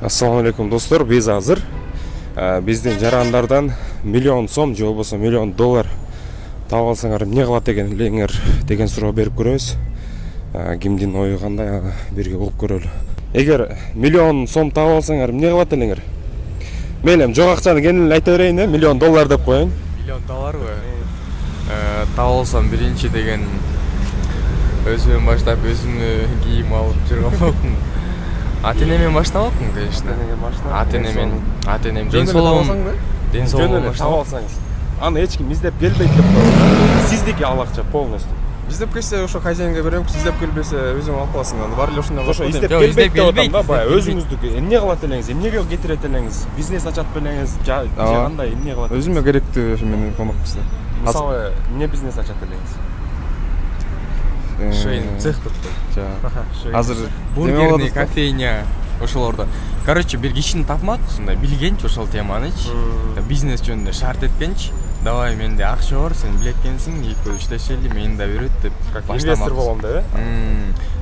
Assalamu alaikum dostlar, biz hazır. Bizden жарандардан миллион сом же болбосо миллион доллар таап алсаңар эмне кылат деген суроо берип көрөбүз. Кимдин ою кандай бирге угуп көрөлү. Эгер миллион сом таап алсаңар эмне кылат элеңер? Мен эми жок акчаны кенен айта берейин, миллион доллар деп коеюн. Миллион долларбы? Таап алсам биринчи деген өзүмөн баштап өзүмдү кийим алып жүргөн болкум. Ата-энемен баштабапмын, конечно. Ата-энем ден соолугум таап алсаңыз. Аны эч ким издеп келбейт деп коет. Сиздики ал акча полностью. Издеп келсе ошо хозяинге берем, издеп келбесе өзүң алып каласың. Аны бар эле ошондой Ошо издеп келбейт деп атам да, бая өзүңүздүкү эмне кылат элеңиз, эмнеге кетирет элеңиз, бизнес ачат белеңиз, же кандай эмне кылат? Өзүмө керектүү ошо менен көмөкчүсү. Мисалы, эмне бизнес ачат элеңиз? Шейн цех турду. Азыр Бургерный, кофейня ошолордо. Короче, бир кишини тапмак, ушундай билгенчи ошол теманычы. Бизнес жөнүндө шарт эткенчи. Давай менде акча бар, сен билет экенсиң, экөө иштешели, мени да үйрөт деп баштамак. Инвестор болом деп,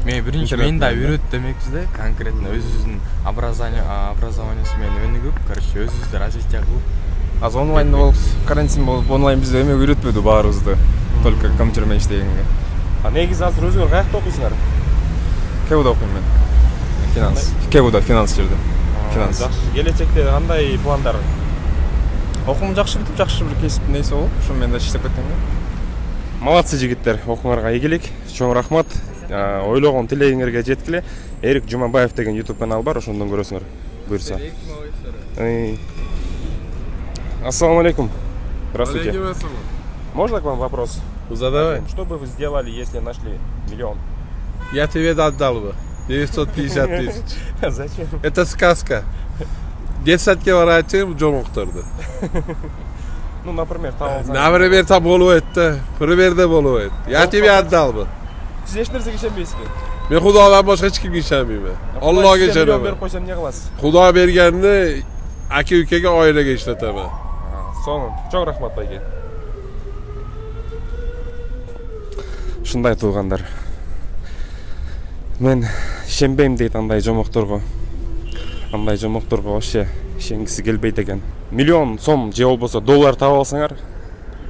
Мен биринчи мени да үйрөт демекпиз да, конкретно өзүбүздүн образованиесі менен өнүгүп, короче, өзүбүздү развитие кылып. Азыр онлайн болуп, карантин болуп, онлайн бизде эме үйрөтпөдү баарыбызды. Только компьютер менен иштегенге. Негизи азыр өзүңөр каякта окуйсуңар? КУда окуйм мен. Финанс. КУда финанс жерде. Финанс. Жакшы. Келечекте кандай пландар? Окуум жакшы бүтүп, жакшы бир кесип нейсе болуп, ошо менен да иштеп кетем да. Малатсы жигиттер, окуңарга ийгилик. Чоң рахмат. Ойлогон тилегиңерге жеткиле. Эрик Жумабаев деген YouTube канал бар, ошондон көрөсүңөр. Буйрса. Ассаламу алейкум. Здравствуйте. Можно к вам вопрос? Задавай. Что бы вы сделали, если нашли миллион? Я тебе отдал бы 950 тысяч. Зачем? Это сказка. 10 километров жоңуктарды. Ну, например, там. Например, там болует да. Примерде болует. Я тебе отдал бы. Сиз эч нерсеге ишенбейсизби? Мен Кудайдан башка эч кимге ишенбейм. Аллага берип ишенем. койсом эмне кыласыз? Кудай бергенди аке-укеге, оилеге иштетем. Сонун. Чоң рахмат байке. Ушундай туугандар. Мен ишенбейм дейт андай жомокторго. Андай жомокторго вообще ишенгиси келбейт экен. Миллион сом же болбосо доллар таап алсаңар,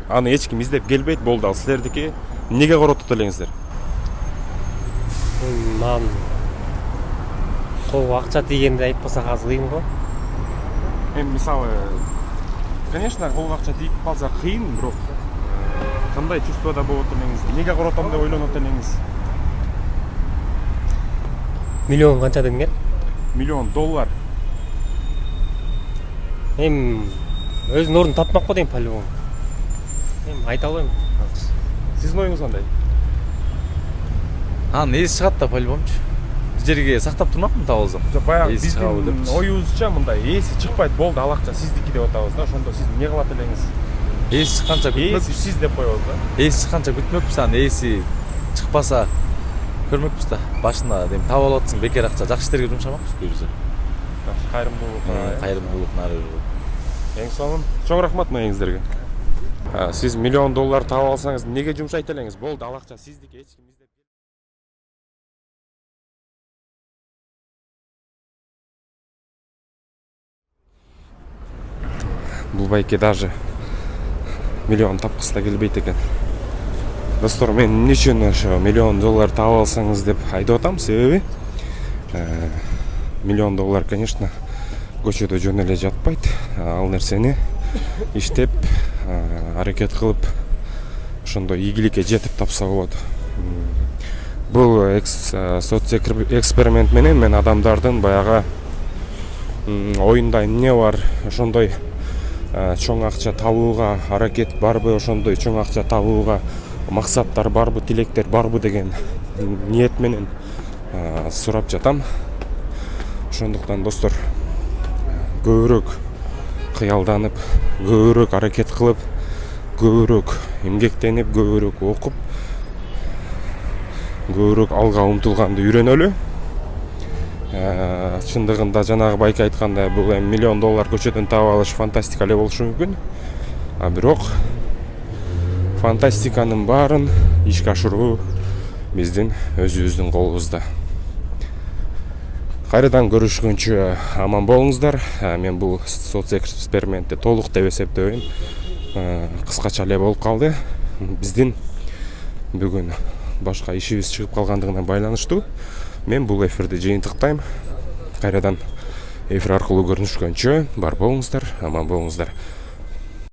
аны эч ким издеп келбейт, болду ал силердики. Эмнеге коротот элеңиздер? Ман колго акча тийгенди айтпасак аз кыйын го. Эми мисалы, конечно, колго акча тийип калса кыйын, бирок кандай чувствода болот элеңиз? Эмнеге коротом деп ойлонот элеңиз? Миллион канча деңер? Миллион доллар. Өзүнүн ордун тапмак го дейм по-любому. Айта албайм. Сиздин оюңуз кандай? Эси чыгат да по-любомчу. Жерге сактап турмакмын таап алсам. Баягы Эси чыгабы биздин депчи. оюбузча мындай, эси чыкпайт, болду, ал акча сиздики деп атабыз да. Ошондо сиз эмне кылат элеңиз? Эси чыкканча Эси күтмөкпүз. сиз деп коебуз да. Эси чыкканча күтмөкпүз, аны эси чыкпаса көрмөкпүз да. Башында дем таап алып атсың, бекер акча, жакшы иштерге жумшамакпыз көбүсү. Кайрымдуулук нары. Эң сонун. Чоң рахмат мээңиздерге. Сиз миллион доллар таап алсаңыз, эмнеге жумшайт элеңиз? Болду, ал акча сиздики, эч ким издеп. Бул байке даже миллион тапкысы да келбейт экен. Достор, мен эмне үчүн ошо миллион доллар таап алсаңыз деп айтып атам, себеби миллион доллар, конечно, көчөдө жөн эле жатпайт. Ал нерсени иштеп, аракет кылып, ошондой ийгиликке жетип тапса болот. Бул соцэксперимент менен мен адамдардын баягы оюнда эмне бар, ошондой чоң акча табууга аракет барбы, ошондой чоң акча табууга максаттар барбы, тилектер барбы деген ниет менен сурап жатам. Ошондуктан достор, көбүрөөк кыялданып, көбүрөөк аракет кылып, көбүрөөк эмгектенип, көбүрөөк окуп, көбүрөөк алга умтулганды үйрөнөлү. Чындыгында жанагы байке айткандай, бул эми миллион доллар көчөдөн таап алыш фантастика эле болушу мүмкүн. Бирок фантастиканын баарын ишке ашыруу биздин өзүбүздүн колубузда. Кайрадан көрүшкөнчө аман болуңуздар. Мен бул соц экспериментти толук деп эсептебейм. Кыскача эле болуп калды. Биздин бүгүн башка ишибиз чыгып калгандыгына байланыштуу мен бул эфирди жыйынтыктайм. Кайрадан эфир аркылуу көрүшкөнчө бар болуңуздар, аман болуңуздар.